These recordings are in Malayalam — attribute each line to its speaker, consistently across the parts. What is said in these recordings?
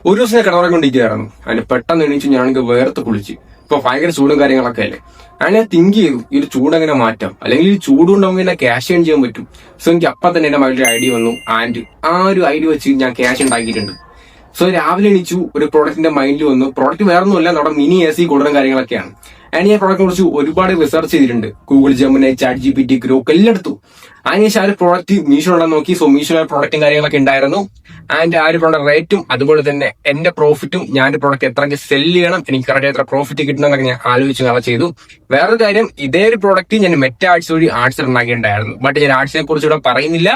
Speaker 1: ഒരു ദിവസം ഞാൻ കിടന്നുറങ്ങിക്കൊണ്ടിരിക്കുകയായിരുന്നു. അതിന് പെട്ടെന്ന് എണീച്ചു ഞാനെനിക്ക് വേർത്ത് കുളിച്ച്. ഇപ്പൊ ഭയങ്കര ചൂടും കാര്യങ്ങളൊക്കെ അല്ലേ. ഞാൻ തിങ്ക് ചെയ്തു ഈ ഒരു ചൂട് എങ്ങനെ മാറ്റാം, അല്ലെങ്കിൽ ഈ ചൂടുകൊണ്ട് നമുക്ക് എന്നെ ക്യാഷ് ഏൺ ചെയ്യാൻ പറ്റും. സോ എനിക്ക് അപ്പം തന്നെ എന്റെ മൈൻഡിൽ ഐഡിയ വന്നു. ആൻഡ് ആ ഒരു ഐഡിയ വെച്ച് ഞാൻ ക്യാഷ് ഉണ്ടാക്കിയിട്ടുണ്ട്. സോ രാവിലെ എണീച്ചു, ഒരു പ്രോഡക്റ്റിന്റെ മൈൻഡിൽ വന്നു. പ്രോഡക്റ്റ് വേറെ ഒന്നുമല്ല, നമ്മുടെ മിനി AC കൂളറും കാര്യങ്ങളൊക്കെയാണ്. ആൻഡ് ഞാൻ പ്രോഡക്റ്റിനെ കുറിച്ച് ഒരുപാട് റിസർച്ച് ചെയ്തിട്ടുണ്ട്. Google, Gemini, chat GPT, Grok എല്ലായിടത്തും. അതിനുശേഷം ആ ഒരു പ്രോഡക്റ്റ് മീഷോ ഉണ്ടെന്ന് നോക്കി. സോ മീഷോ പ്രോഡക്റ്റും കാര്യങ്ങളൊക്കെ ഉണ്ടായിരുന്നു. ആൻഡ് ആ ഒരു പ്രോഡക്റ്റ് റേറ്റും അതുപോലെ തന്നെ എന്റെ പ്രോഫിറ്റും, ഞാൻ പ്രോഡക്റ്റ് എത്രയ്ക്ക് സെല് ചെയ്യണം, എനിക്ക് കറക്റ്റ് എത്ര പ്രോഫിറ്റ് കിട്ടണമെന്നൊക്കെ ഞാൻ ആലോചിച്ച് നാളെ ചെയ്തു. വേറൊരു കാര്യം, ഇതേ ഒരു പ്രോഡക്റ്റ് ഞാൻ മെറ്റ ആർട്സ് വഴി ആർട്സ് ഉണ്ടാക്കിയിട്ടുണ്ടായിരുന്നു. ബട്ട് ഞാൻ ആർട്സിനെ കുറിച്ച് ഇവിടെ പറയുന്നില്ല.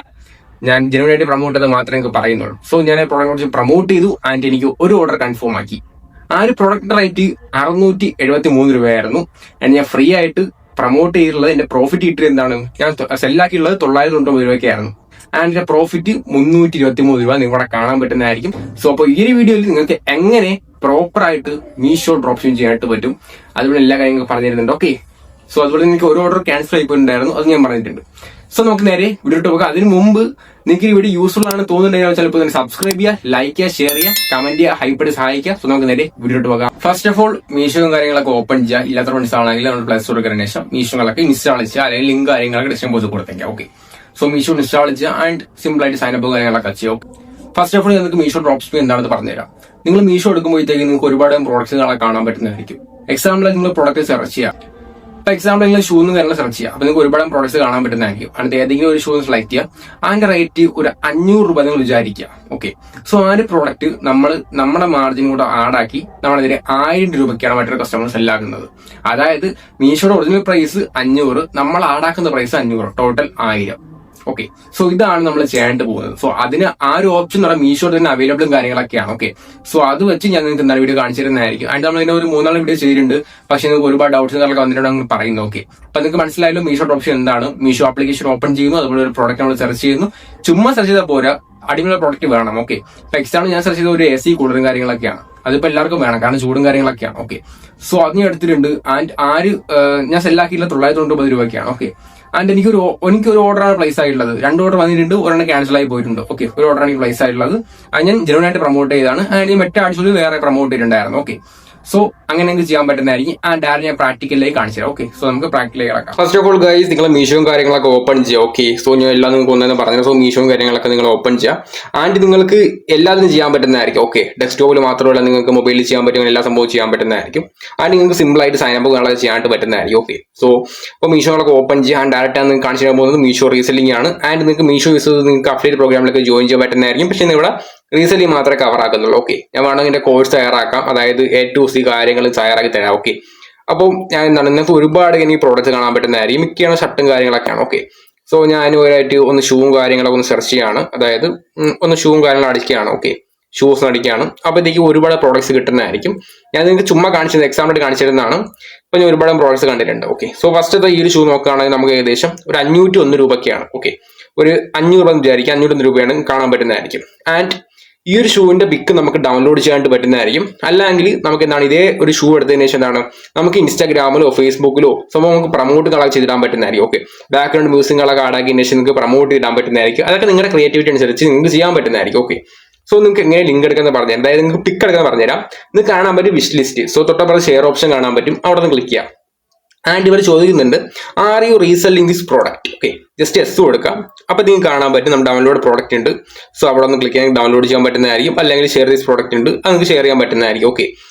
Speaker 1: ഞാൻ ജെനുവിനായിട്ട് പ്രൊമോട്ട് ചെയ്ത് മാത്രമേ എനിക്ക് പറയുന്നുള്ളൂ. സോ ഞാൻ പ്രോഡക്റ്റിനെ കുറിച്ച് പ്രൊമോട്ട് ചെയ്തു. ആൻഡ് എനിക്ക് ഒരു ഓർഡർ കൺഫേം ആക്കി. ആ ഒരു പ്രോഡക്റ്റ് റേറ്റ് 673 രൂപയായിരുന്നു. ആൻഡ് ഞാൻ ഫ്രീ ആയിട്ട് പ്രൊമോട്ട് ചെയ്തിട്ടുള്ളത്, എന്റെ പ്രോഫിറ്റ് കിട്ടിയത് എന്താണ്, ഞാൻ സെല്ലാക്കിയുള്ളത് 990 രൂപയ്ക്കായിരുന്നു. ആൻഡ് എന്റെ പ്രോഫിറ്റ് 323 രൂപ നിങ്ങളുടെ കാണാൻ പറ്റുന്നതായിരിക്കും. സോ അപ്പോൾ ഈ ഒരു വീഡിയോയിൽ നിങ്ങൾക്ക് എങ്ങനെ പ്രോപ്പർ ആയിട്ട് മീഷോ ഡ്രോപ്പ് ഷിപ്പിംഗ് ചെയ്യാനായിട്ട് പറ്റും, അതുപോലെ എല്ലാ കാര്യങ്ങളും പറഞ്ഞു തരുന്നുണ്ട്. ഓക്കെ, സോ അതുപോലെ നിങ്ങൾക്ക് ഒരു ഓർഡർ ക്യാൻസൽ ആയിപ്പോയിട്ടുണ്ടായിരുന്നു, അത് ഞാൻ പറഞ്ഞിട്ടുണ്ട്. സോ നമുക്ക് നേരെ വീഡിയോട്ട് പോകാം. അതിന് മുമ്പ് നിങ്ങൾക്ക് ഈ വീഡിയോ യൂസ്ഫുൾ ആണ് തോന്നുന്നുണ്ടെങ്കിൽ ചിലപ്പോൾ തന്നെ സബ്സ്ക്രൈബ് ചെയ്യുക, ലൈക്ക് ചെയ്യുക, ഷെയർ ചെയ്യുക, കമന്റ് ചെയ്യുക, ഹൈപ്പായിട്ട് സഹായിക്കുക. സോ നമുക്ക് നേരെ വീഡിയോട്ട് പോകാം. ഫസ്റ്റ് ഓഫ് ഓൾ മീഷോയും കാര്യങ്ങളൊക്കെ ഓപ്പൺ ചെയ്യുക. ഇല്ലാത്ത മനസ്സിലാണെങ്കിൽ നമ്മൾ പ്ലേ സ്റ്റോറിൽ കയറിയ ശേഷം മീഷോകളൊക്കെ ഇൻസ്റ്റാൾ ചെയ്യുക, അല്ലെങ്കിൽ ലിങ്ക് കാര്യങ്ങളൊക്കെ ഡിസ്ക്രിപ്ഷൻ ബോക്സിൽ കൊടുത്തേക്കാം. ഓക്കെ, സോ മീഷോ ഇൻസ്റ്റാൾ ചെയ്യുക ആൻഡ് സിമ്പിൾ ആയിട്ട് സൈൻ അപ്പ് കാര്യങ്ങളൊക്കെ ചെയ്യുക. ഫസ്റ്റ് ഓഫ് ഓൾ നിങ്ങൾക്ക് മീഷോ ഡ്രോപ്പ് ഷിപ്പിംഗ് എന്താണെന്ന് പറഞ്ഞുതരാം. നിങ്ങൾ മീഷോ എടുക്കുമ്പോഴത്തേക്ക് നിങ്ങൾക്ക് ഒരുപാട് പ്രോഡക്ട്സുകളെ കാണാൻ പറ്റുന്നതായിരിക്കും. എക്സാമ്പിൾ നിങ്ങൾ പ്രോഡക്റ്റ് സെർച്ച് ചെയ്യുക. ഇപ്പൊ എക്സാമ്പിൾ നിങ്ങൾ ഷൂ എന്ന് കാര്യങ്ങൾ സെർച്ച് ചെയ്യുക. അപ്പൊ നിങ്ങൾക്ക് ഒരുപാട് പ്രോഡക്ട്സ് കാണാൻ പറ്റുന്നതായിരിക്കും. അതിന്റെ ഏതെങ്കിലും ഒരു ഷൂ സെലക്ട് ചെയ്യുക. അതിന്റെ റേറ്റ് ഒരു 500 രൂപ നിങ്ങൾ വിചാരിക്കുക. ഓക്കെ, സോ ആ ഒരു പ്രോഡക്റ്റ് നമ്മുടെ മാർജിൻ കൂടെ ആഡാക്കി നമ്മളതിന് 1000 രൂപയ്ക്കാണ് മറ്റൊരു കസ്റ്റമർ സെല്ലാക്കുന്നത്. അതായത് മീഷോയുടെ ഒറിജിനൽ പ്രൈസ് 500, നമ്മൾ ആഡാക്കുന്ന പ്രൈസ് 500, ടോട്ടൽ 1000. ഓക്കെ, സോ ഇതാണ് നമ്മൾ ചെയ്യാനായിട്ട് പോകുന്നത്. സോ അതിന് ആ ഒരു ഓപ്ഷൻ നമ്മുടെ മീഷോ തന്നെ അവൈലബിളും കാര്യങ്ങളൊക്കെയാണ്. ഓക്കെ, സോ അത് വെച്ച് ഞാൻ നിങ്ങൾക്ക് എന്താ വീഡിയോ കാണിച്ചു തരുന്നതായിരിക്കും. അതിന് നമ്മൾ ഇതിന്റെ ഒരു 3-4 വീഡിയോ ചെയ്തിട്ടുണ്ട്. പക്ഷെ നിങ്ങൾക്ക് ഒരുപാട് ഡൗട്ട്സ് കാര്യങ്ങളൊക്കെ വന്നിട്ടുണ്ടെന്ന് പറയുന്നു. ഓക്കെ, അപ്പൊ നിങ്ങൾക്ക് മനസ്സിലായല്ലോ മീഷോ ഓപ്ഷൻ എന്താണ്. മീഷോ ആപ്ലിക്കേഷൻ ഓപ്പൺ ചെയ്യുന്നു, അതുപോലെ ഒരു പ്രോഡക്റ്റ് നമ്മൾ സെർച്ച് ചെയ്യുന്നു. ചുമ്മാ സെർച്ച് ചെയ്താൽ പോരാ, അടിമുള്ള പ്രോഡക്റ്റ് വേണം. ഓക്കെ, ഇപ്പൊ എക്സാമ്പിൾ ഞാൻ സെർച്ച് ചെയ്ത ഒരു AC കൂളറും കാര്യങ്ങളൊക്കെയാണ്. അതിപ്പോ എല്ലാവർക്കും വേണം, കാരണം ചൂടും കാര്യങ്ങളൊക്കെയാണ്. ഓക്കെ, സോ അത് ഞാൻ എടുത്തിട്ടുണ്ട്. ആൻഡ് ഞാൻ സെല്ലാക്കിയിട്ടുള്ള 990 രൂപയ്ക്കാണ്. ഓക്കെ, ആൻഡ് എനിക്കൊരു ഓർഡറാണ് പ്ലേസ് ആയിട്ടുള്ളത്. 2 ഓർഡർ വന്നിട്ടുണ്ട്, ഒരെണ്ണം ക്യാൻസൽ ആയി പോയിട്ടുണ്ട്. ഓക്കെ, ഒരു ഓർഡറാണ് എനിക്ക് പ്ലേസ് ആയിട്ടുള്ളത്. അത് ഞാൻ ജെനുവിനായിട്ട് പ്രൊമോട്ട് ചെയ്താണ്. ആൻഡ് മറ്റേ ആഴ്ചയിൽ വേറെ പ്രൊമോട്ട് ചെയ്തിട്ടുണ്ടായിരുന്നു. ഓക്കെ, സോ അങ്ങനെ നിങ്ങൾക്ക് ചെയ്യാൻ പറ്റുന്നതായിരിക്കും. ആൻഡ് ആരും ഞാൻ പ്രാക്ടിക്കലിലേക്ക് കാണിച്ചു തരാം. ഓക്കെ, സോ നമുക്ക് പ്രാക്ടിക്കലേക്ക് കിടക്കാം. ഫസ്റ്റ് ഓഫ് ഓൾ ഗൈസ്, നിങ്ങൾ മീഷോയും കാര്യങ്ങളൊക്കെ ഓപ്പൺ ചെയ്യുക. ഓക്കെ, സോ ഞാൻ എല്ലാം നിങ്ങൾക്ക് ഒന്നെന്ന് പറഞ്ഞു. സോ മീഷോയും കാര്യങ്ങളൊക്കെ നിങ്ങൾ ഓപ്പൺ ചെയ്യുക. ആൻഡ് നിങ്ങൾക്ക് എല്ലാത്തിനും ചെയ്യാൻ പറ്റുന്നതായിരിക്കും. ഓക്കെ, ഡെസ്ക്ടോപ്പിൽ മാത്രമല്ല, നിങ്ങൾക്ക് മൊബൈലിൽ ചെയ്യാൻ പറ്റും, എല്ലാ സംഭവം ചെയ്യാൻ പറ്റുന്നതായിരിക്കും. ആൻഡ് നിങ്ങൾക്ക് സിമ്പിൾ ആയിട്ട് സൈൻ അപ്പ് കാണാൻ ചെയ്യാനായിട്ട് പറ്റുന്നതായിരിക്കും. ഓക്കെ, സോ ഇപ്പോൾ മീഷോകളൊക്കെ ഓപ്പൺ ചെയ്യുക. ആൻഡ് ഡയറക്റ്റ് ആണ് നിങ്ങൾക്ക് കാണിച്ചു തരാൻ പോകുന്നത് മീഷോ റീസെല്ലിംഗ് ആണ്. ആൻഡ് നിങ്ങൾക്ക് മീഷോ യൂസ് ചെയ്ത് നിങ്ങൾക്ക് അഫിലിയേറ്റ് പ്രോഗ്രാമിലൊക്കെ ജോയിൻ ചെയ്യാൻ പറ്റുന്നതായിരിക്കും. പക്ഷേ ഇവിടെ റീസെല്ലിംഗ് മാത്രമേ കവർ ആക്കുന്നുള്ളൂ. ഓക്കെ, ഞാൻ വേണമെങ്കിൽ എന്റെ കോഴ്സ് തയ്യാറാക്കാം, അതായത് A to Z കാര്യങ്ങൾ തയ്യാറാക്കി തരാം. ഓക്കെ, അപ്പോൾ ഞാൻ എന്താണ് നിങ്ങൾക്ക് ഒരുപാട് എനിക്ക് പ്രോഡക്റ്റ്സ് കാണാൻ പറ്റുന്നതായിരിക്കും. മിക്കയാണ് ഷർട്ടും കാര്യങ്ങളൊക്കെയാണ്. ഓക്കെ, സോ ഞാൻ ഒരായിട്ട് ഒന്ന് ഷൂവും കാര്യങ്ങളൊക്കെ ഒന്ന് സെർച്ച് ചെയ്യാണ്, അതായത് ഒന്ന് ഷൂവും കാര്യങ്ങളും അടിക്കുകയാണ്. ഓക്കെ, ഷൂസ് അടിക്കുകയാണ്. അപ്പോഴത്തേക്ക് ഒരുപാട് പ്രോഡക്ട്സ് കിട്ടുന്നതായിരിക്കും. ഞാൻ നിങ്ങൾക്ക് ചുമ്മാ കാണിച്ചത് എക്സാമ്പിൾ കാണിച്ചിരുന്നതാണ്. ഇപ്പൊ ഞാൻ ഒരുപാട് പ്രോഡക്ട്സ് കണ്ടിട്ടുണ്ട്. ഓക്കെ, സോ ഫസ്റ്റത്തെ ഈ ഒരു ഷൂ നോക്കുകയാണെങ്കിൽ നമുക്ക് ഏകദേശം ഒരു 501 രൂപയ്ക്കാണ്. ഓക്കെ, ഒരു 500 എന്ന് വിചാരിക്കും, 501 രൂപയാണ് കാണാൻ പറ്റുന്നതായിരിക്കും. ആൻഡ് ഈ ഒരു ഷൂവിന്റെ പിക്ക് നമുക്ക് ഡൗൺലോഡ് ചെയ്യാനായിട്ട് പറ്റുന്നതായിരിക്കും. അല്ലെങ്കിൽ നമുക്ക് എന്താണ് ഇതേ ഒരു ഷൂ എടുത്തതിന് ശേഷം എന്താണ് നമുക്ക് ഇൻസ്റ്റാഗ്രാമിലോ ഫേസ്ബുക്കിലോ സംഭവം നമുക്ക് പ്രൊമോട്ടുകളൊക്കെ ചെയ്തിടാൻ പറ്റുന്നതായിരിക്കും. ഓക്കെ, ബാക്ക്ഗ്രൗണ്ട് മ്യൂസിക്കുകളൊക്കെ ആടാക്കിയതിന് ശേഷം നിങ്ങൾക്ക് പ്രൊമോട്ട് ചെയ്തിടാൻ പറ്റുന്നതായിരിക്കും. അതൊക്കെ നിങ്ങളുടെ ക്രിയേറ്റിവിറ്റി അനുസരിച്ച് നിങ്ങൾക്ക് ചെയ്യാൻ പറ്റുന്നതായിരിക്കും. ഓക്കെ, സോ നിങ്ങൾക്ക് എങ്ങനെ ലിങ്ക് എടുക്കുന്നത് പറഞ്ഞുതരാം, അതായത് നിങ്ങൾക്ക് പിക്ക് എടുക്കാൻ പറഞ്ഞുതരാം. നിങ്ങൾക്ക് കാണാൻ പറ്റും വിഷ് ലിസ്റ്റ്. സോ തൊട്ടപ്പുറത്ത് ഷെയർ ഓപ്ഷൻ കാണാൻ പറ്റും, അവിടെ നിന്ന് ക്ലിക്ക് ചെയ്യാം. ആൻഡ് ഇവർ ചോദിക്കുന്നുണ്ട് are you reselling this product. Okay, just S കൊടുക്കാം. അപ്പൊ നിങ്ങൾക്ക് കാണാൻ പറ്റും നമ്മൾ ഡൗൺലോഡ് പ്രോഡക്റ്റ് ഉണ്ട്. സോ അവിടെ ഒന്ന് ക്ലിക്ക് ചെയ്യാൻ ഡൗൺലോഡ് ചെയ്യാൻ പറ്റുന്നതായിരിക്കും. അല്ലെങ്കിൽ ഷെയർ ദിസ് പ്രോഡക്റ്റ് ഉണ്ട്, അത് നിങ്ങൾക്ക് ഷെയർ ചെയ്യാൻ പറ്റുന്നതായിരിക്കും. ഓക്കെ,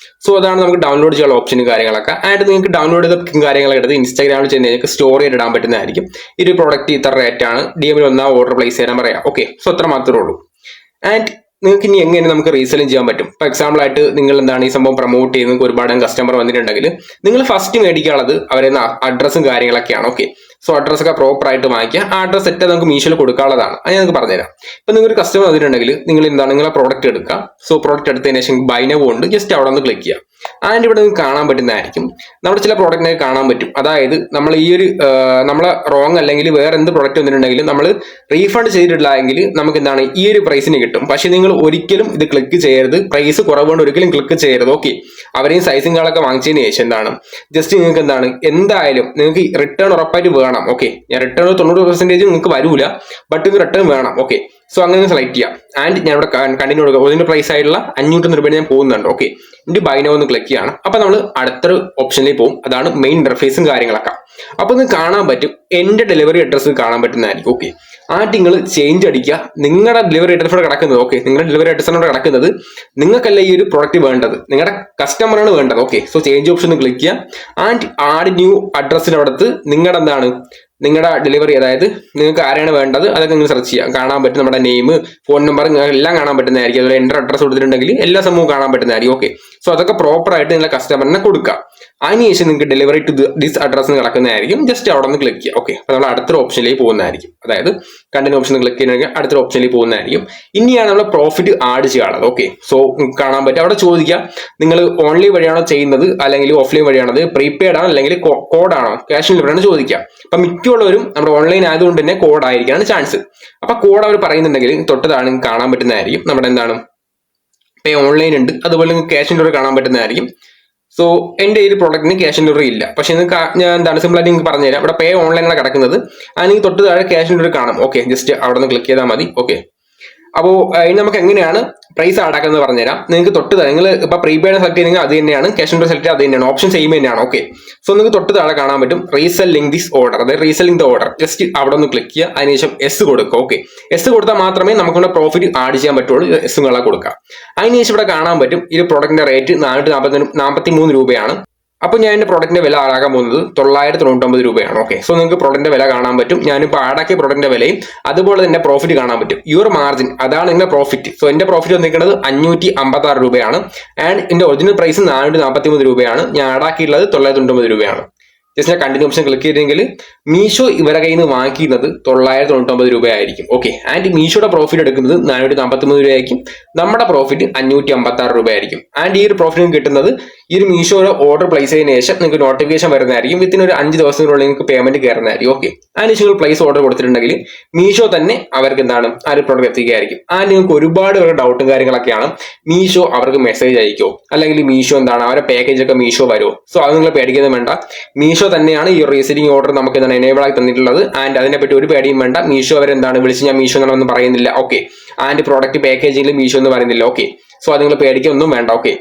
Speaker 1: സോ അതാണ് നമുക്ക് ഡൗൺലോഡ് ചെയ്യാനുള്ള ഓപ്ഷനും കാര്യങ്ങളൊക്കെ. ആൻഡ് നിങ്ങൾക്ക് ഡൗൺലോഡ് ചെയ്ത പിക്കും കാര്യങ്ങളൊക്കെ എടുത്ത് ഇൻസ്റ്റാഗ്രാമിൽ ചെന്ന് നിങ്ങൾക്ക് സ്റ്റോറി ആയിട്ട് ഇടാൻ പറ്റുന്നതായിരിക്കും. ഈ ഒരു പ്രോഡക്റ്റ് ഇത്ര റേറ്റ് ആണ്, DM വന്നാൽ ഓർഡർ പ്ലേസ് ചെയ്യാൻ പറയാം. ഓക്കെ, സോ അത്ര മാത്രമേ ഉള്ളൂ. ആൻഡ് നിങ്ങൾക്ക് ഇനി എങ്ങനെ നമുക്ക് റീസെല്ലിംഗ് ചെയ്യാൻ പറ്റും. ഇപ്പൊ എക്സാമ്പിൾ ആയിട്ട് നിങ്ങൾ എന്താണ് ഈ സംഭവം പ്രൊമോട്ട് ചെയ്ത് നിങ്ങൾക്ക് ഒരുപാട് കസ്റ്റമർ വന്നിട്ടുണ്ടെങ്കിൽ നിങ്ങൾ ഫസ്റ്റ് മേടിക്കാനുള്ളത് അവരെ അഡ്രസ്സും കാര്യങ്ങളൊക്കെയാണ്. ഓക്കെ, സോ അഡ്രസ് ഒക്കെ പ്രോപ്പർ ആയിട്ട് വാങ്ങിക്കുക. ആ അഡ്രസ് സെറ്റ് നമുക്ക് മീഷോയിൽ കൊടുക്കാനുള്ളതാണ്. അത് ഞങ്ങൾക്ക് പറഞ്ഞുതരാം. ഇപ്പൊ നിങ്ങൾ കസ്റ്റമർ വന്നിട്ടുണ്ടെങ്കിൽ നിങ്ങൾ എന്താണ് നിങ്ങളെ പ്രോഡക്റ്റ് എടുക്കുക. സോ പ്രോഡക്റ്റ് എടുത്തതിന് ശേഷം ബൈ നൗ ഉണ്ട്, ജസ്റ്റ് അവിടെ ഒന്ന് ക്ലിക്ക് ചെയ്യുക. ആൻഡ് ഇവിടെ നിങ്ങൾക്ക് കാണാൻ പറ്റുന്നതായിരിക്കും നമ്മുടെ ചില പ്രോഡക്റ്റിനെ കാണാൻ പറ്റും. അതായത് നമ്മൾ ഈ ഒരു നമ്മളെ റോങ് അല്ലെങ്കിൽ വേറെ എന്ത് പ്രോഡക്റ്റ് വന്നിട്ടുണ്ടെങ്കിലും നമ്മൾ റീഫണ്ട് ചെയ്തിട്ടില്ല എങ്കിൽ നമുക്ക് എന്താണ് ഈ ഒരു പ്രൈസിന് കിട്ടും. പക്ഷെ നിങ്ങൾ ഒരിക്കലും ഇത് ക്ലിക്ക് ചെയ്യരുത്, പ്രൈസ് കുറവുകൊണ്ട് ഒരിക്കലും ക്ലിക്ക് ചെയ്യരുത്. ഓക്കെ, അവരെയും സൈസിങ് കാളൊക്കെ വാങ്ങിച്ചതിന് ശേഷം എന്താണ് ജസ്റ്റ് നിങ്ങൾക്ക് എന്താണ് എന്തായാലും നിങ്ങൾക്ക് റിട്ടേൺ ഉറപ്പായിട്ട് വേണം. ഓക്കെ, ഞാൻ റിട്ടേൺ 90% നിങ്ങൾക്ക് വരൂല, ബട്ട് ഇത് റിട്ടേൺ വേണം. ഓക്കെ, സോ അങ്ങനെ സെലക്ട് ചെയ്യാം. ആൻഡ് ഞാൻ ഇവിടെ കണ്ടിന്യൂ കൊടുക്കുക. ഇതിന്റെ പ്രൈസ് ആയിട്ടുള്ള 500 രൂപ ഞാൻ പോകുന്നുണ്ട്. ഓക്കെ, ഇതിന്റെ ബൈ നൗ ഒന്ന് ക്ലിക്ക് ചെയ്യണം. അപ്പൊ നമ്മൾ അടുത്തൊരു ഓപ്ഷനിലേക്ക് പോകും. അതാണ് മെയിൻ ഇന്റർഫേസും കാര്യങ്ങളൊക്കെ. അപ്പൊ ഇത് കാണാൻ പറ്റും, എന്റെ ഡെലിവറി അഡ്രസ്സ് കാണാൻ പറ്റുന്നതായിരിക്കും. ഓക്കെ, ആ നിങ്ങൾ ചേഞ്ച് അടിക്കുക. നിങ്ങളുടെ ഡെലിവറി അഡ്രസ്സോടെ കിടക്കുന്നത്. ഓക്കെ, നിങ്ങളുടെ ഡെലിവറി അഡ്രസ്സിനോട് കിടക്കുന്നത് നിങ്ങൾക്കല്ല ഈ ഒരു പ്രോഡക്റ്റ് വേണ്ടത്, നിങ്ങളുടെ കസ്റ്റമറാണ് വേണ്ടത്. Okay, so change option click ചെയ്യുക. ആൻഡ് ആഡ് ന്യൂ അഡ്രസ്സിനടുത്ത് നിങ്ങളുടെ എന്താണ് നിങ്ങളുടെ ഡെലിവറി, അതായത് നിങ്ങൾക്ക് ആരെയാണ് വേണ്ടത് അതൊക്കെ നിങ്ങൾ സെർച്ച് ചെയ്യാം. കാണാൻ പറ്റും നമ്മുടെ നെയിം, ഫോൺ നമ്പർ എല്ലാം കാണാൻ പറ്റുന്നതായിരിക്കും. അതുപോലെ എൻ്റർ അഡ്രസ് കൊടുത്തിട്ടുണ്ടെങ്കിൽ എല്ലാ സംഭവവും കാണാൻ പറ്റുന്നതായിരിക്കും. ഓക്കെ, സോ അതൊക്കെ പ്രോപ്പർ ആയിട്ട് നിങ്ങളുടെ കസ്റ്റമറിനെ കൊടുക്കുക. അതിനുശേഷം നിങ്ങൾക്ക് ഡെലിവറി ടു ദിസ് അഡ്രസ് കിടക്കുന്നതായിരിക്കും. ജസ്റ്റ് അവിടെ നിന്ന് ക്ലിക്ക് ചെയ്യുക. ഓക്കെ, അപ്പോൾ നമ്മൾ അടുത്തൊരു ഓപ്ഷനിലേക്ക് പോകുന്നതായിരിക്കും. അതായത് കണ്ടിന്യൂ ഓപ്ഷൻ ക്ലിക്ക് ചെയ്യുകയാണെങ്കിൽ അടുത്തൊരു ഓപ്ഷനിലേക്ക് പോകുന്നതായിരിക്കും. ഇനിയാണ് നമ്മൾ പ്രോഫിറ്റ് ആഡ് ചെയ്യാനുള്ളത്. ഓക്കെ, സോ കാണാൻ പറ്റും അവിടെ ചോദിക്കുക, നിങ്ങൾ ഓൺലൈൻ വഴിയാണോ ചെയ്യുന്നത് അല്ലെങ്കിൽ ഓഫ്ലൈൻ വഴിയാണത്, പ്രീപെയ്ഡ് ആണോ അല്ലെങ്കിൽ കോഡാണോ, ക്യാഷ് ഓൺ ഡെലിവറി ആണോ ചോദിക്കുക. അപ്പൊ മിക്കുള്ളവരും നമ്മുടെ ഓൺലൈൻ ആയതുകൊണ്ട് തന്നെ കോഡ് ആയിരിക്കാണ് ചാൻസ്. അപ്പൊ കോഡ് അവർ പറയുന്നുണ്ടെങ്കിൽ തൊട്ട് താഴെ കാണാൻ പറ്റുന്നതായിരിക്കും നമ്മുടെ എന്താണ് പേ ഓൺലൈൻ ഉണ്ട്, അതുപോലെ ക്യാഷ് ഓൺ ഡെലിവറി കാണാൻ പറ്റുന്നതായിരിക്കും. സോ എന്റെ ഈ പ്രോഡക്റ്റിന് ക്യാഷ് ഓൺ ഡെലിവറി ഇല്ല. പക്ഷെ നിങ്ങൾക്ക് ഞാൻ എന്താണ് സിമ്പിൾ ആയിട്ട് നിങ്ങൾക്ക് പറഞ്ഞുതരാം. ഇവിടെ പേ ഓൺലൈനാണ് കിടക്കുന്നത്, അതിന് തൊട്ട് താഴെ ക്യാഷ് ഓൺ ഡെലിവറി കാണാം. ഓക്കെ, ജസ്റ്റ് അവിടെ നിന്ന് ക്ലിക്ക് ചെയ്താൽ മതി. ഓക്കെ, അപ്പോൾ ഇനി നമുക്ക് എങ്ങനെയാണ് പ്രൈസ് ആടാക്കുന്നത് പറഞ്ഞുതരാം. നിങ്ങൾക്ക് തൊട്ട് താഴെ നിങ്ങൾ ഇപ്പൊ പ്രീപെയ്ഡ് സെലക്ട് ചെയ്യുന്നെങ്കിൽ അത് തന്നെയാണ്, ക്യാഷ് ഓൺ ഡെലിവറി സെലക്ട് അത് തന്നെയാണ്, ഓപ്ഷൻ സെയിം തന്നെയാണ്. ഓക്കെ, സോ നിങ്ങൾക്ക് തൊട്ട് താഴെ കാണാൻ പറ്റും റീസെല്ലിംഗ് ദിസ് ഓർഡർ, അതായത് റീസെല്ലിംഗ് ദ ഓർഡർ. ജസ്റ്റ് അവിടെ ഒന്ന് ക്ലിക്ക് ചെയ്യുക. അതിനുശേഷം എസ് കൊടുക്കുക. ഓക്കെ, എസ് കൊടുത്താൽ മാത്രമേ നമുക്കിവിടെ പ്രോഫിറ്റ് ആഡ് ചെയ്യാൻ പറ്റുള്ളൂ. എസ് നിങ്ങളെ കൊടുക്കുക. അതിനുശേഷം ഇവിടെ കാണാൻ പറ്റും ഈ ഒരു പ്രോഡക്റ്റിന്റെ റേറ്റ് 443 രൂപയാണ്. അപ്പോൾ ഞാൻ എന്റെ പ്രോഡക്റ്റിന്റെ വില ആടാക്കാൻ പോകുന്നത് 999 രൂപയാണ്. ഓക്കെ, സോ നിങ്ങൾക്ക് പ്രോഡക്റ്റിന്റെ വില കാണാൻ പറ്റും. ഞാനിപ്പോൾ ആടാക്കിയ പ്രോഡക്റ്റിന്റെ വിലയും അതുപോലെ തന്നെ പ്രോഫിറ്റ് കാണാൻ പറ്റും. യുവർ മാർജിൻ, അതാണ് നിങ്ങളുടെ പ്രോഫിറ്റ്. സോ എന്റെ പ്രോഫിറ്റ് വന്നിരിക്കുന്നത് 556 രൂപയാണ്. ആൻഡ് എന്റെ ഒറിജിനൽ പ്രൈസ് 443 രൂപയാണ്. ഞാൻ ആടാക്കിയിട്ടുള്ളത് 999 രൂപയാണ്. ജസ്റ്റ് ഞാൻ കണ്ടിന്യൂ ഓപ്ഷൻ ക്ലിക്ക് ചെയ്തെങ്കിൽ മീഷോ ഇവരെ കയ്യിൽ നിന്ന് വാങ്ങിക്കുന്നത് 999 രൂപയായിരിക്കും. ഓക്കെ, ആൻഡ് മീഷോയുടെ പ്രോഫിറ്റ് എടുക്കുന്നത് 443 രൂപയായിരിക്കും. നമ്മുടെ പ്രോഫിറ്റ് 556 രൂപയായിരിക്കും. ആൻഡ് ഈ ഒരു പ്രോഫിറ്റ് കിട്ടുന്നത് ഈ ഒരു മീഷോയുടെ ഓർഡർ പ്ലേസ് ചെയ്തതിനു ശേഷം നിങ്ങൾക്ക് നോട്ടിഫിക്കേഷൻ വരുന്നതായിരിക്കും. വിത്തിൻ ഒരു 5 ദിവസത്തിനുള്ളിൽ നിങ്ങൾക്ക് പേയ്മെന്റ് കയറുന്നതായിരിക്കും. ഓക്കെ, അതിനുശേഷം നിങ്ങൾ പ്ലേസ് ഓർഡർ കൊടുത്തിട്ടുണ്ടെങ്കിൽ മീഷോ തന്നെ അവർക്ക് എന്താണ് ആ ഒരു പ്രോഡക്റ്റ് എത്തിക്കുകയായിരിക്കും. ആൻഡ് നിങ്ങൾക്ക് ഒരുപാട് പേരുടെ ഡൗട്ടും കാര്യങ്ങളൊക്കെയാണ്. മീഷോ അവർക്ക് മെസ്സേജ് അയക്കോ, അല്ലെങ്കിൽ മീഷോ എന്താണ് അവരുടെ പാക്കേജ് ഒക്കെ മീഷോ വരുമോ? സോ അത് നിങ്ങൾ പേടിക്കുന്നത് വേണ്ട. മീഷോ തന്നെയാണ് ഈ റീസെല്ലിംഗ് ഓർഡർ നമുക്ക് എന്താണ് എനേബിൾ ആയി തന്നിട്ടുള്ളത്. ആൻഡ് അതിനെപ്പറ്റി ഒരു പേടിയും വേണ്ട. മീഷോ അവരെന്താണ് വിളിച്ച് ഞാൻ മീഷോ എന്നാണെന്ന് പറയുന്നില്ല. ഓക്കെ, ആൻഡ് പ്രോഡക്റ്റ് പാക്കേജിംഗിൽ മീഷോ എന്ന് പറയുന്നില്ല. ഓക്കെ, സോ അത് നിങ്ങൾ പേടിക്കൊന്നും വേണ്ട. ഓക്കെ,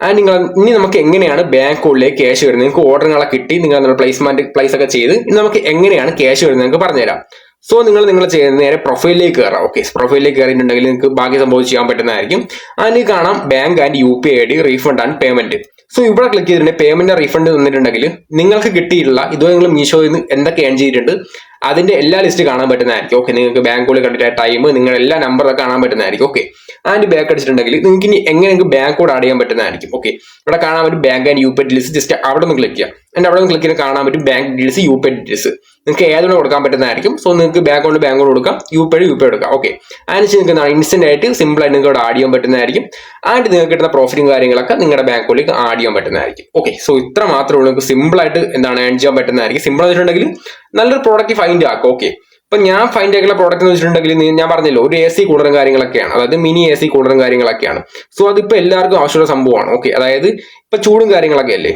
Speaker 1: ആൻഡ് നിങ്ങൾ ഇനി നമുക്ക് എങ്ങനെയാണ് ബാങ്ക് അക്കൗണ്ടിലേക്ക് ക്യാഷ് വരുന്നത്? നിങ്ങൾക്ക് ഓർഡറുകളെ കിട്ടി, നിങ്ങൾ പ്ലേസ് ഒക്കെ ചെയ്ത് ഇനി നമുക്ക് എങ്ങനെയാണ് ക്യാഷ് വരുന്നത് നിങ്ങൾക്ക് പറഞ്ഞുതരാം. സോ നിങ്ങൾ ചെയ്യുന്ന നേരെ പ്രൊഫൈലിലേക്ക് കയറാം. ഓക്കെ, പ്രൊഫൈലിലേക്ക് കയറിയിട്ടുണ്ടെങ്കിൽ നിങ്ങൾക്ക് ബാക്കി സംഭവം ചെയ്യാൻ പറ്റുന്നതായിരിക്കും. അതിന് കാണാം bank and UPI ID, refund and payment. So ഇവിടെ ക്ലിക്ക് ചെയ്തിട്ടുണ്ടെങ്കിൽ പേയ്മെന്റ് റീഫണ്ട് തന്നിട്ടുണ്ടെങ്കിൽ നിങ്ങൾക്ക് കിട്ടിയിട്ടുള്ള ഇതുവരെ നിങ്ങൾ മീഷോയിൽ നിന്ന് എന്തൊക്കെ ഏൺ ചെയ്തിട്ടുണ്ട് അതിന്റെ എല്ലാ ലിസ്റ്റ് കാണാൻ പറ്റുന്നതായിരിക്കും. ഓക്കെ, നിങ്ങൾക്ക് ബാങ്കുകളിൽ കണ്ടിട്ട് ടൈം, നിങ്ങളുടെ എല്ലാ നമ്പറൊക്കെ കാണാൻ പറ്റുന്നതായിരിക്കും. ഓക്കെ, ആൻഡ് ബാക്ക് അടിച്ചിട്ടുണ്ടെങ്കിൽ നിങ്ങൾക്ക് ഇനി എങ്ങനെ നിങ്ങൾക്ക് ബാങ്ക് കോഡ് ആഡ് ചെയ്യാൻ പറ്റുന്നതായിരിക്കും. ഓക്കെ, ഇവിടെ കാണാൻ പറ്റും bank and UPI details. Just അവിടെ നിന്ന് ക്ലിക്ക് ചെയ്യാം. ആൻഡ് അവിടെ നിന്ന് ക്ലിക്ക് ചെയ്ത് കാണാൻ പറ്റും ബാങ്ക് ഡീറ്റെയിൽസ്, UPI ഡീറ്റെയിൽസ്. നിങ്ങൾക്ക് ഏതുകൊണ്ട് കൊടുക്കാൻ പറ്റുന്നതായിരിക്കും. സോ നിങ്ങൾക്ക് ബാങ്ക് അക്കൗണ്ട് കൊടുക്കാം, UPI കൊടുക്കാം. ഓക്കെ, അതിനുശേഷം നിങ്ങൾക്ക് ഇൻസ്റ്റന്റ് ആയിട്ട് സിമ്പിൾ ആയിട്ട് നിങ്ങൾക്ക് ഇവിടെ ആഡ് ചെയ്യാൻ പറ്റുന്നതായിരിക്കും. ആൻഡ് നിങ്ങൾക്ക് കിട്ടുന്ന പ്രോഫിറ്റും കാര്യങ്ങളൊക്കെ നിങ്ങളുടെ ബാങ്ക് അക്കൗണ്ടിലേക്ക് ആഡ് ചെയ്യാൻ പറ്റുന്നതായിരിക്കും. ഓക്കെ, സോ ഇത്ര മാത്രമേ ഉള്ളൂ. നിങ്ങൾക്ക് സിമ്പിൾ ആയിട്ട് എന്താണ് ഏൺ ചെയ്യാൻ പറ്റുന്നതായിരിക്കും. സിമ്പിൾ ആയിട്ടുണ്ടെങ്കിൽ നല്ലൊരു പ്രോഡക്റ്റ് ഫൈൻഡ് ആക്കും. ഓക്കെ, ഇപ്പൊ ഞാൻ ഫൈൻഡ് ആക്കിയുള്ള പ്രോഡക്റ്റ് എന്ന് വെച്ചിട്ടുണ്ടെങ്കിൽ ഞാൻ പറഞ്ഞല്ലോ ഒരു AC കൂളറും കാര്യങ്ങളൊക്കെയാണ്, അതായത് മിനി AC കൂളറും കാര്യങ്ങളൊക്കെയാണ്. സോ അതിപ്പോ എല്ലാവർക്കും ആവശ്യമുള്ള സംഭവമാണ്. ഓക്കെ, അതായത് ഇപ്പൊ ചൂടും കാര്യങ്ങളൊക്കെ അല്ലേ,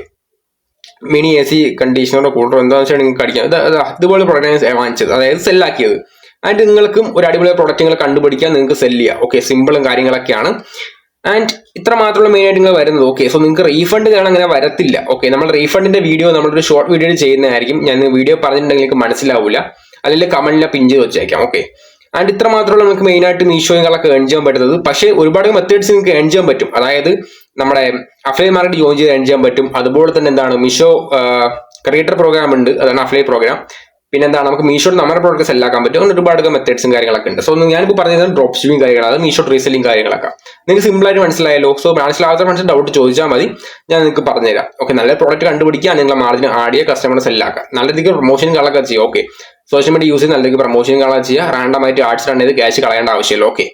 Speaker 1: മിനി AC കണ്ടീഷണറോ കൂളറോ എന്താണെന്ന് വെച്ചാൽ നിങ്ങൾക്ക് അടിക്കാം. ഇതുപോലെ പ്രോഡക്റ്റ് വാങ്ങിച്ചത്, അതായത് സെല്ലാക്കിയത്. ആൻഡ് നിങ്ങൾക്കും ഒരു അടിപൊളി പ്രോഡക്റ്റുകൾ കണ്ടുപിടിക്കാൻ നിങ്ങൾക്ക് സെല് ചെയ്യാം. ഓക്കെ, സിമ്പിളും കാര്യങ്ങളൊക്കെയാണ്. ആൻഡ് ഇത്ര മാത്രമുള്ള മെയിൻ ആയിട്ട് നിങ്ങൾ വരുന്നത്. ഓക്കെ, സോ നിങ്ങൾക്ക് റീഫണ്ട് കാരണം അങ്ങനെ വരത്തില്ല. ഓക്കെ, നമ്മൾ റീഫണ്ടിന്റെ വീഡിയോ നമ്മളൊരു ഷോർട്ട് വീഡിയോ ചെയ്യുന്നതായിരിക്കും. ഞാൻ വീഡിയോ പറഞ്ഞിട്ടുണ്ടെങ്കിൽ നിങ്ങൾക്ക് മനസ്സിലാവില്ല, അതിൽ കമന്റിലെ പിൻ ചെയ്ത് വെച്ചേക്കാം. ഓക്കെ, ആൻഡ് ഇത്ര മാത്രമല്ല നമുക്ക് മെയിൻ ആയിട്ട് മീഷോകളൊക്കെ ഏൺ ചെയ്യാൻ പറ്റുന്നത്. പക്ഷേ ഒരുപാട് മെത്തേഡ്സ് നിങ്ങൾക്ക് ഏൺ ചെയ്യാൻ പറ്റും. അതായത് നമ്മുടെ അഫിലിയേറ്റ് മാർക്കറ്റ് ജോയിൻ ചെയ്ത് ഏൺ ചെയ്യാൻ പറ്റും. അതുപോലെ തന്നെ എന്താണ് മീഷോ ക്രിയേറ്റർ പ്രോഗ്രാം ഉണ്ട്, അതാണ് അഫിലിയേറ്റ് പ്രോഗ്രാം. പിന്നെ എന്താണ് നമുക്ക് മീഷോ നമ്മുടെ പ്രോഡക്റ്റ് സെല്ലാക്കാൻ പറ്റും. അങ്ങനെ ഒരുപാട് മെത്തേഡ്സും കാര്യങ്ങളൊക്കെ ഉണ്ട്. സോ ഞാനിപ്പോൾ പറഞ്ഞത് ഡ്രോപ്പ് ഷിപ്പിംഗ് കാര്യങ്ങൾ, അത് മീഷോ റീസെല്ലിംഗ് കാര്യങ്ങളൊക്കെ നിങ്ങൾക്ക് സിമ്പിൾ ആയിട്ട് മനസ്സിലായല്ലോ. സോ മനസ്സിലാവാത്ത ഫ്രണ്ട്സ് ഡൗട്ട് ചോദിച്ചാൽ മതി, ഞാൻ നിങ്ങൾക്ക് പറഞ്ഞുതരാം. ഓക്കെ, നല്ല പ്രോഡക്റ്റ് കണ്ടുപിടിക്കുക, നിങ്ങളെ മാർജിൻ ആഡ് ചെയ്യുക, കസ്റ്റമറെ സെല്ലാക്കുക, നല്ല രീതിക്ക് പ്രൊമോഷൻ കളൊക്കെ ചെയ്യുക. ഓക്കെ, സോഷ്യൽ മീഡിയ യൂസ് ചെയ്ത് നല്ല രീതിക്ക് പ്രൊമോഷൻ കള ചെയ്യുക, റാൻഡം ആയിട്ട് ആഡ്സ് റൺ ചെയ്ത് ക്യാഷ് കളയേണ്ട ആവശ്യമില്ല. ഓക്കെ,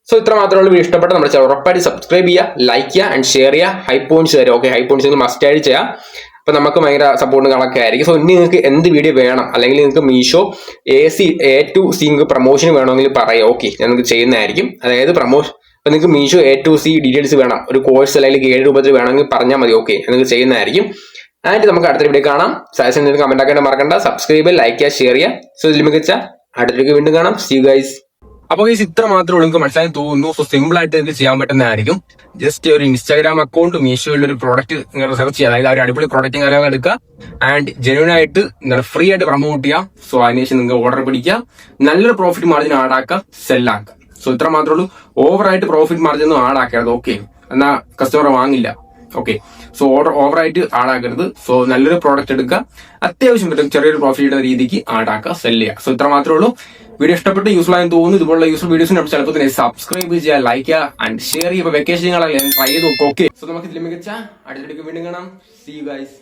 Speaker 1: സോ ഇത്ര മാത്രമേ ഉള്ളൂ. ഇഷ്ടപ്പെട്ട നമ്മുടെ ചാനൽ ഉറപ്പായിട്ട് സബ്സ്ക്രൈബ് ചെയ്യുക, ലൈക്ക് ചെയ്യുക ആൻഡ് ഷെയർ ചെയ്യുക. ഹൈ പോയിന്റ്സ് തരും. ഓക്കെ, ഹൈ പോയിന്റ്സ് മസ്റ്റ് ആയിട്ട് ചെയ്യാം. അപ്പൊ നമുക്ക് ഭയങ്കര സപ്പോർട്ടും കളൊക്കെ ആയിരിക്കും. സോ ഇനി നിങ്ങൾക്ക് എന്ത് വീഡിയോ വേണം, അല്ലെങ്കിൽ നിങ്ങൾക്ക് Meesho A to C promotion വേണമെങ്കിൽ പറയാം. ഓക്കെ, ഞാൻ നിങ്ങൾക്ക് ചെയ്യുന്നതായിരിക്കും. അതായത് പ്രൊമോഷൻ ഇപ്പൊ നിങ്ങൾക്ക് Meesho A to C details വേണം, ഒരു കോഴ്സ് അല്ലെങ്കിൽ 7 രൂപത്തിൽ വേണമെങ്കിൽ പറഞ്ഞാൽ മതി. ഓക്കെ, നിങ്ങൾക്ക് ചെയ്യുന്നതായിരിക്കും. ആൻഡ് നമുക്ക് അടുത്ത വീഡിയോ കാണാം. സജഷൻ കമന്റ് ആക്കാൻ മറക്കണ്ട. സബ്സ്ക്രൈബ്, ലൈക്ക് ചെയ്യുക, ഷെയർ ചെയ്യുക. സോ ഇതിൽ മികച്ച അടുത്ത വീണ്ടും കാണാം. See you guys. അപ്പൊ ഗൈസ് ഇത്ര മാത്രമേ ഉള്ളൂ നിങ്ങൾക്ക് മനസ്സിലായി തോന്നുന്നു. സോ സിമ്പിൾ ആയിട്ട് നിങ്ങൾക്ക് ചെയ്യാൻ പറ്റുന്നതായിരിക്കും. ജസ്റ്റ് ഒരു ഇൻസ്റ്റാഗ്രാം അക്കൗണ്ട് മീഷോയിൽ ഒരു പ്രോഡക്റ്റ് നിങ്ങൾ സെർച്ച് ചെയ്യുക, അതായത് ഒരു അടിപൊളി പ്രോഡക്റ്റും കാര്യങ്ങൾ എടുക്കുക ആൻഡ് ജെന്യൂൻ ആയിട്ട് ഫ്രീ ആയിട്ട് പ്രൊമോട്ട് ചെയ്യുക. സോ അതിനുശേഷം നിങ്ങൾക്ക് ഓർഡർ പിടിക്കുക, നല്ലൊരു പ്രോഫിറ്റ് മാർജിൻ ആഡാക്കുക, സെല്ലാക്കുക. സോ ഇത്ര മാത്രമേ ഉള്ളൂ. ഓവറായിട്ട് പ്രോഫിറ്റ് മാർജിൻ ഒന്നും ആഡാക്കരുത്. ഓക്കെ, എന്നാ കസ്റ്റമർ വാങ്ങില്ല. ഓക്കെ, സോ ഓവറായിട്ട് ആഡാക്കരുത്. സോ നല്ലൊരു പ്രോഡക്റ്റ് എടുക്കുക, അത്യാവശ്യം ചെറിയൊരു പ്രോഫിറ്റ് ചെയ്യുന്ന രീതിക്ക് ആഡാക്കുക, സെല് ചെയ്യുക. സോ ഇത്ര മാത്രമേ ഉള്ളൂ. വീഡിയോ ഇഷ്ടപ്പെട്ട് യൂസ്ഫുൾ ആയെന്ന് തോന്നുന്നു. ഇതുപോലുള്ള യൂസ്ഫുൾ വീഡിയോസ് നമ്മൾ ചിലപ്പോൾ തന്നെ സബ്സ്ക്രൈബ് ചെയ്യുക, ലൈക്ക് ചെയ്യുക ആൻഡ് ഷെയർ ചെയ്യുക. വെക്കേഷൻ ട്രൈ ചെയ്ത് നോക്കുക. ഓക്കെ, സോ നമുക്ക് ഇതിൽ മികച്ച അടുത്തിടയ്ക്ക് വീണ്ടും കാണാം. See you guys.